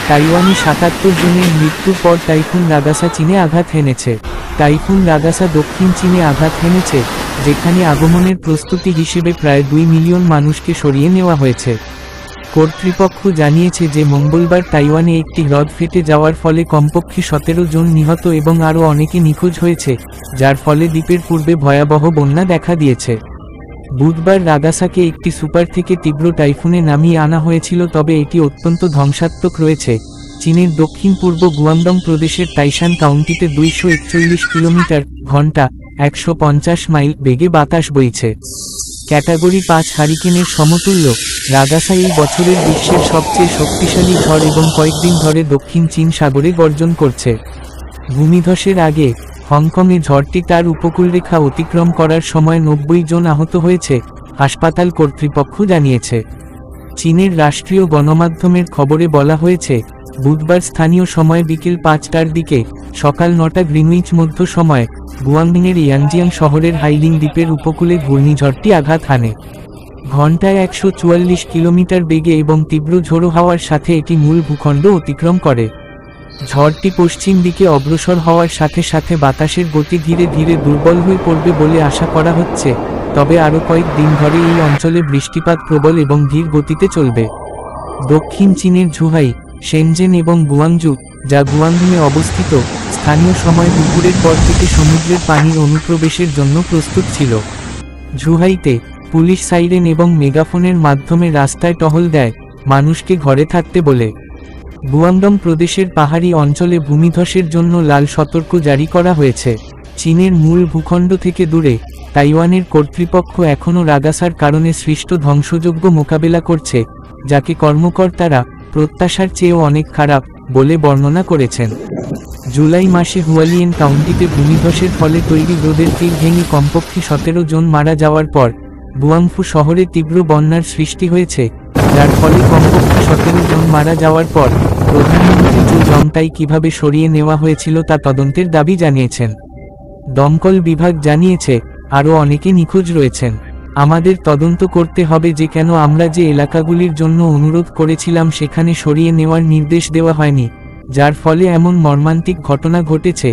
তাইওয়ানে ৭৭ জনের মৃত্যুর পর টাইফুন নাগাসা চীনে আঘাত হেনেছে। টাইফুন নাগাসা দক্ষিণ চীনে আঘাত হেনেছে, যেখানে আগমনের প্রস্তুতি হিসেবে প্রায় ২ মিলিয়ন মানুষকে সরিয়ে নেওয়া হয়েছে। কর্তৃপক্ষ জানিয়েছে যে মঙ্গলবার তাইওয়ানে একটি হ্রদ ফেটে যাওয়ার ফলে কমপক্ষে ১৭ জন নিহত এবং আরও অনেকে নিখোঁজ হয়েছে, যার ফলে দ্বীপের পূর্বে ভয়াবহ বন্যা দেখা দিয়েছে। বুধবার নাগাসাকে একটি সুপার থেকে তীব্র টাইফুনে নামিয়ে আনা হয়েছিল, তবে এটি অত্যন্ত ধ্বংসাত্মক রয়েছে। চীনের দক্ষিণ পূর্ব গুয়াংডং প্রদেশের তাইশান কাউন্টিতে ২৪১ কিলোমিটার ঘন্টা ১৫০ মাইল বেগে বাতাস বইছে। ক্যাটাগরি ৫ হারিকেনের সমতুল্য, নাগাসা এই বছরের বিশ্বের সবচেয়ে শক্তিশালী ঝড় এবং কয়েকদিন ধরে দক্ষিণ চীন সাগরে গর্জন করছে। ভূমিধসের আগে হংকংয়ে ঝড়টি তার উপকূলরেখা অতিক্রম করার সময় ৯০ জন আহত হয়েছে, হাসপাতাল কর্তৃপক্ষ জানিয়েছে। চীনের রাষ্ট্রীয় গণমাধ্যমের খবরে বলা হয়েছে, বুধবার স্থানীয় সময় বিকেল ৫টার দিকে সকাল ৯টা গ্রিনউইচ মধ্য সময় গুয়াংডংয়ের ইয়ানজিয়াং শহরের হাইলিং দ্বীপের উপকূলে ঘূর্ণিঝড়টি আঘাত হানে। ঘণ্টায় ১৪৪ কিলোমিটার বেগে এবং তীব্র ঝোড়ো হাওয়ার সাথে এটি মূল ভূখণ্ড অতিক্রম করে। ঝড়টি পশ্চিম দিকে অগ্রসর হওয়ার সাথে সাথে বাতাসের গতি ধীরে ধীরে দুর্বল হয়ে পড়বে বলে আশা করা হচ্ছে, তবে আরও কয়েক দিন ধরে এই অঞ্চলে বৃষ্টিপাত প্রবল এবং ধীর গতিতে চলবে। দক্ষিণ চীনের ঝুহাই, শেনজেন এবং গুয়াংজু, যা গুয়াংডংয়ে অবস্থিত, স্থানীয় সময় দুপুরের পর থেকে সমুদ্রের পানির অনুপ্রবেশের জন্য প্রস্তুত ছিল। ঝুহাইতে পুলিশ সাইরেন এবং মেগাফোনের মাধ্যমে রাস্তায় টহল দেয়, মানুষকে ঘরে থাকতে বলে। গুয়াংডং প্রদেশের পাহাড়ি অঞ্চলে ভূমিধসের জন্য লাল সতর্ক জারি করা হয়েছে। চীনের মূল ভূখণ্ড থেকে দূরে তাইওয়ানের কর্তৃপক্ষ এখনও নাগাসার কারণে সৃষ্ট ধ্বংসযজ্ঞ মোকাবেলা করছে, যাকে কর্মকর্তারা প্রত্যাশার চেয়েও অনেক খারাপ বলে বর্ণনা করেছেন। জুলাই মাসে হুয়ালিয়েন কাউন্টিতে ভূমিধসের ফলে তৈরি হ্রদের তীর ভেঙে কমপক্ষে ১৭ জন মারা যাওয়ার পর গুয়াংফু শহরে তীব্র বন্যার সৃষ্টি হয়েছে, যার ফলে কমপক্ষে ১৭ জন মারা যাওয়ার পর প্রধানমন্ত্রী জো জংতাই কিভাবে সরিয়ে নেওয়া হয়েছিল তা তদন্তের দাবি জানিয়েছেন। দমকল বিভাগ জানিয়েছে, আরও অনেকে নিখোঁজ রয়েছেন। আমাদের তদন্ত করতে হবে যে কেন আমরা যে এলাকাগুলির জন্য অনুরোধ করেছিলাম সেখানে সরিয়ে নেওয়ার নির্দেশ দেওয়া হয়নি, যার ফলে এমন মর্মান্তিক ঘটনা ঘটেছে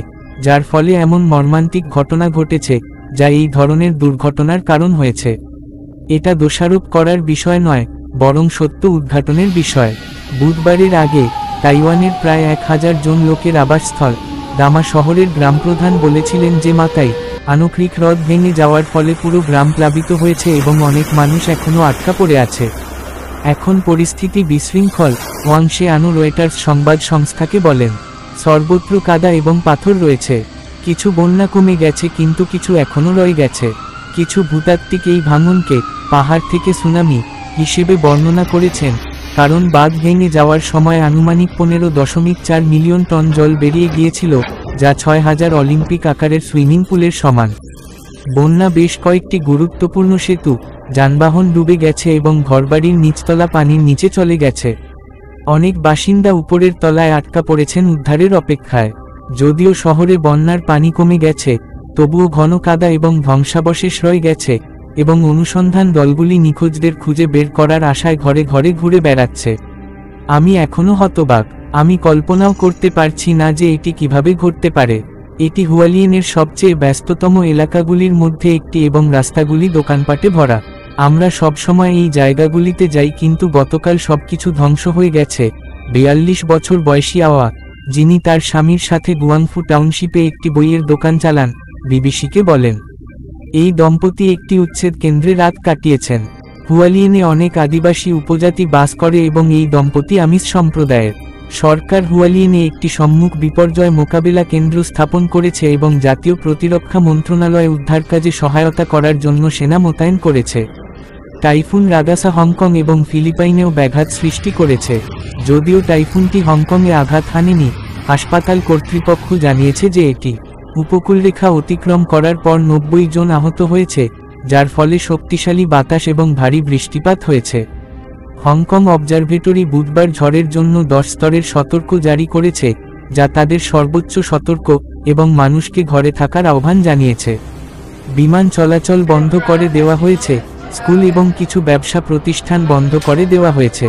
যা এই ধরনের দুর্ঘটনার কারণ হয়েছে। এটা দোষারোপ করার বিষয় নয়, বরং সত্য উদ্ঘাটনের বিষয়। বুধবারের আগে তাইওয়ানের প্রায় ১,০০০ জন লোকের আবাসস্থল দামা শহরের গ্রামপ্রধান বলেছিলেন যে মাতাই আনো ক্রিক হ্রদ ভেঙে যাওয়ার ফলে পুরো গ্রাম প্লাবিত হয়েছে এবং অনেক মানুষ এখনও আটকা পড়ে আছে। এখন পরিস্থিতি বিশৃঙ্খল, ওয়াং শে আনো রয়টার্স সংবাদ সংস্থাকে বলেন। সর্বত্র কাদা এবং পাথর রয়েছে। কিছু বন্যা কমে গেছে কিন্তু কিছু এখনও রয়ে গেছে। কিছু ভূতাত্ত্বিক এই ভাঙনকে পাহাড় থেকে সুনামি হিসেবে বর্ণনা করেছেন, কারণ বাঁধ ভেঙে যাওয়ার সময় আনুমানিক ১৫.৪ মিলিয়ন টন জল বেরিয়ে গিয়েছিল, যা ৬,০০০ অলিম্পিক আকারের সুইমিং পুলের সমান। বন্যা বেশ কয়েকটি গুরুত্বপূর্ণ সেতু, যানবাহন ডুবে গেছে এবং ঘরবাড়ির নিচতলা পানির নিচে চলে গেছে। অনেক বাসিন্দা উপরের তলায় আটকা পড়েছেন উদ্ধারের অপেক্ষায়। যদিও শহরে বন্যার পানি কমে গেছে, তবুও ঘন কাদা এবং ধ্বংসাবশেষ রয়ে গেছে এবং অনুসন্ধান দলগুলি নিখোঁজদের খুঁজে বের করার আশায় ঘরে ঘরে ঘুরে বেড়াচ্ছে। আমি এখনও হতবাক। আমি কল্পনাও করতে পারছি না যে এটি কিভাবে ঘটতে পারে। এটি হুয়ালিয়েনের সবচেয়ে ব্যস্ততম এলাকাগুলির মধ্যে একটি এবং রাস্তাগুলি দোকানপাটে ভরা। আমরা সবসময় এই জায়গাগুলিতে যাই কিন্তু গতকাল সবকিছু ধ্বংস হয়ে গেছে। ৪২ বছর বয়সী আওয়া, যিনি তার স্বামীর সাথে গুয়াংফু টাউনশিপে একটি বইয়ের দোকান চালান, বিবিসিকে বলেন। এই দম্পতি একটি উচ্ছেদ কেন্দ্রে রাত কাটিয়েছেন। হুয়ালিয়েনে অনেক আদিবাসী উপজাতি বাস করে এবং এই দম্পতি আমিস সম্প্রদায়ের। সরকার হুয়ালিয়েনে একটি সম্মুখ বিপর্যয় মোকাবিলা কেন্দ্র স্থাপন করেছে এবং জাতীয় প্রতিরক্ষা মন্ত্রণালয় উদ্ধার কাজে সহায়তা করার জন্য সেনা মোতায়েন করেছে। টাইফুন নাগাসা হংকং এবং ফিলিপাইনেও ব্যাঘাত সৃষ্টি করেছে। যদিও টাইফুনটি হংকংয়ে আঘাত হানেনি, হাসপাতাল কর্তৃপক্ষ জানিয়েছে যে এটি উপকূলরেখা অতিক্রম করার পর ৯০ জন আহত হয়েছে, যার ফলে শক্তিশালী বাতাস এবং ভারী বৃষ্টিপাত হয়েছে। হংকং অবজারভেটরি বুধবার ঝড়ের জন্য ১০ স্তরের সতর্ক জারি করেছে, যা তাদের সর্বোচ্চ সতর্ক এবং মানুষকে ঘরে থাকার আহ্বান জানিয়েছে। বিমান চলাচল বন্ধ করে দেওয়া হয়েছে, স্কুল এবং কিছু ব্যবসা প্রতিষ্ঠান বন্ধ করে দেওয়া হয়েছে।